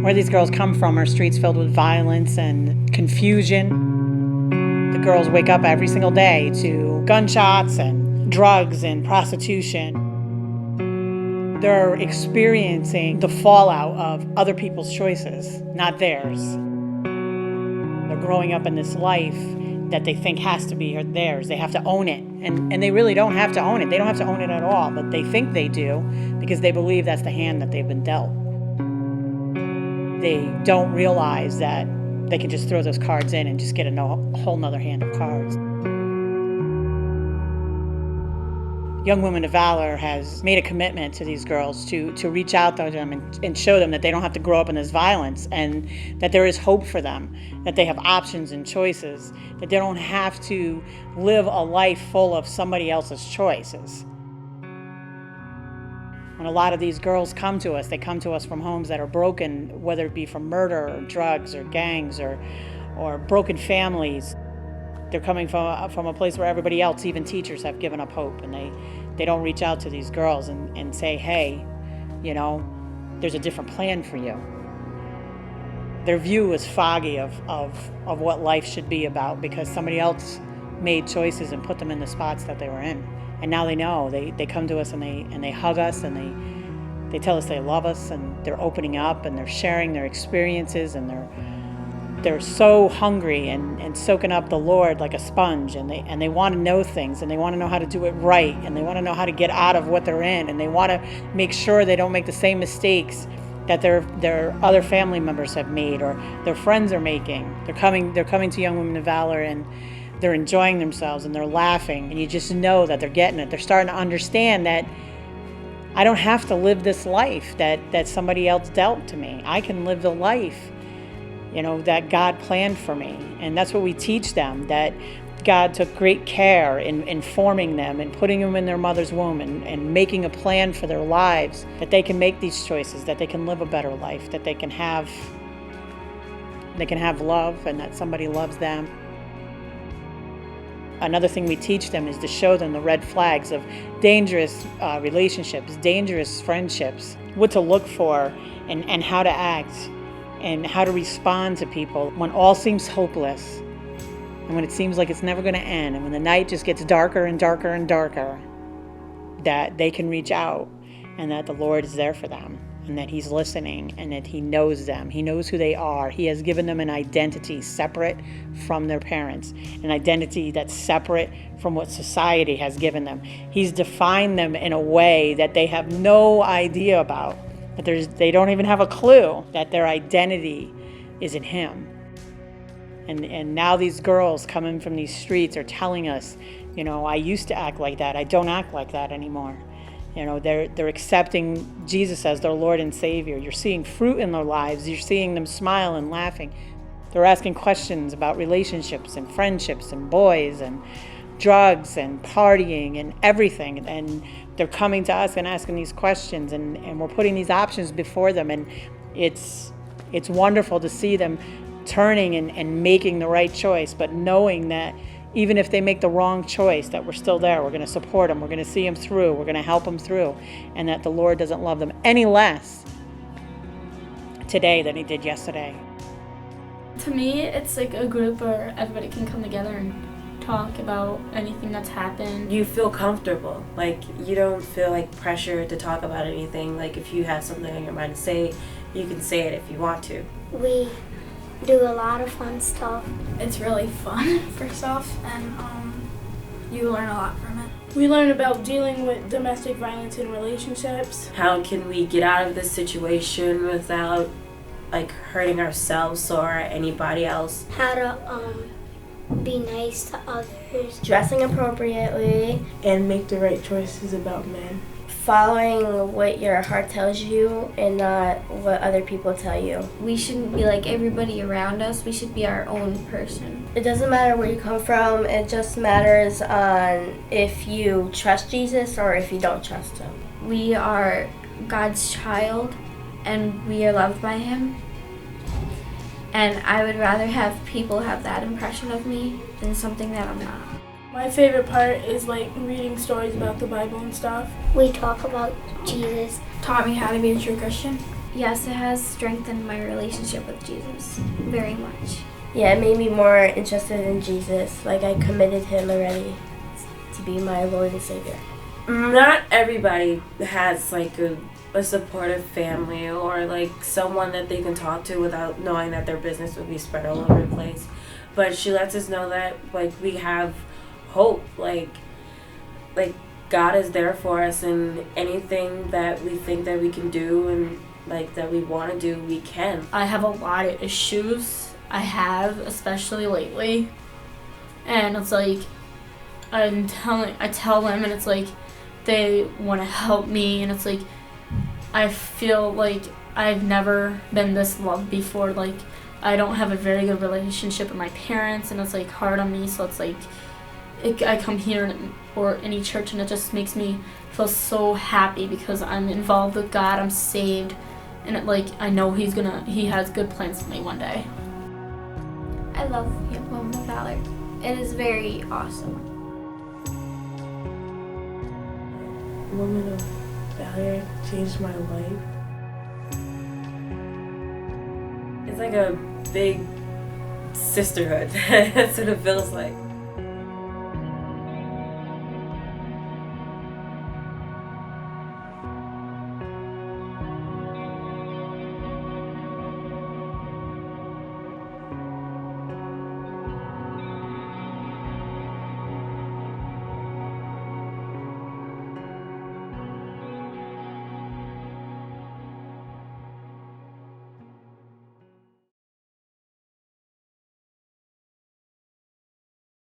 Where these girls come from are streets filled with violence and confusion. The girls wake up every single day to gunshots and drugs and prostitution. They're experiencing the fallout of other people's choices, not theirs. They're growing up in this life that they think has to be theirs. They have to own it. And they really don't have to own it. They don't have to own it at all, but they think they do because they believe that's the hand that they've been dealt. They don't realize that they can just throw those cards in and just get a whole nother hand of cards. Young Women of Valor has made a commitment to these girls to reach out to them and show them that they don't have to grow up in this violence and that there is hope for them, that they have options and choices, that they don't have to live a life full of somebody else's choices. When a lot of these girls come to us, they come to us from homes that are broken, whether it be from murder or drugs or gangs or broken families. They're coming from a place where everybody else, even teachers, have given up hope, and they don't reach out to these girls and say, hey, you know, there's a different plan for you. Their view is foggy of what life should be about because somebody else made choices and put them in the spots that they were in. And now they know. They come to us and they hug us and they tell us they love us and they're opening up and they're sharing their experiences and they're so hungry and soaking up the Lord like a sponge, and they want to know things, and they want to know how to do it right, and they want to know how to get out of what they're in, and they want to make sure they don't make the same mistakes that their other family members have made or their friends are making. They're coming to Young Women of Valor and they're enjoying themselves and they're laughing, and you just know that they're getting it. They're starting to understand that I don't have to live this life that somebody else dealt to me. I can live the life, you know, that God planned for me. And that's what we teach them, that God took great care in forming them and putting them in their mother's womb and making a plan for their lives, that they can make these choices, that they can live a better life, that they can have love and that somebody loves them. Another thing we teach them is to show them the red flags of dangerous relationships, dangerous friendships, what to look for and how to act, and how to respond to people when all seems hopeless and when it seems like it's never going to end, and when the night just gets darker and darker and darker, that they can reach out and that the Lord is there for them and that He's listening and that He knows them. He knows who they are. He has given them an identity separate from their parents, an identity that's separate from what society has given them. He's defined them in a way that they have no idea about. But they don't even have a clue that their identity is in Him. And now these girls coming from these streets are telling us, you know, I used to act like that. I don't act like that anymore. You know, they're accepting Jesus as their Lord and Savior. You're seeing fruit in their lives. You're seeing them smile and laughing. They're asking questions about relationships and friendships and boys and drugs and partying and everything, and they're coming to us and asking these questions, and we're putting these options before them, and it's wonderful to see them turning and making the right choice, but knowing that even if they make the wrong choice, that we're still there. We're going to support them. We're going to see them through. We're going to help them through, and that the Lord doesn't love them any less today than He did yesterday. To me, it's like a group where everybody can come together and talk about anything that's happened. You feel comfortable. Like, you don't feel like pressure to talk about anything. Like, if you have something on your mind to say, you can say it if you want to. We do a lot of fun stuff. It's really fun, first off, and you learn a lot from it. We learn about dealing with domestic violence in relationships. How can we get out of this situation without, like, hurting ourselves or anybody else? How to be nice to others. Dressing appropriately. And make the right choices about men. Following what your heart tells you and not what other people tell you. We shouldn't be like everybody around us. We should be our own person. It doesn't matter where you come from. It just matters on if you trust Jesus or if you don't trust Him. We are God's child and we are loved by Him. And I would rather have people have that impression of me than something that I'm not. My favorite part is like reading stories about the Bible and stuff. We talk about Jesus. Taught me how to be a true Christian. Yes, it has strengthened my relationship with Jesus very much. Yeah, it made me more interested in Jesus. Like, I committed him already to be my Lord and Savior. Not everybody has like a supportive family or like someone that they can talk to without knowing that their business would be spread all over the place. But she lets us know that like we have hope, like God is there for us, and anything that we think that we can do and like that we want to do, we can. I have a lot of issues. I have, especially lately. And it's like I tell them, and it's like they want to help me, and it's like I feel like I've never been this loved before. Like I don't have a very good relationship with my parents, and it's like hard on me. So it's like I come here or any church, and it just makes me feel so happy because I'm involved with God. I'm saved, and it, like I know He has good plans for me one day. I love Women of Valor. It is very awesome. Woman of Valor changed my life. It's like a big sisterhood. That's what it feels like.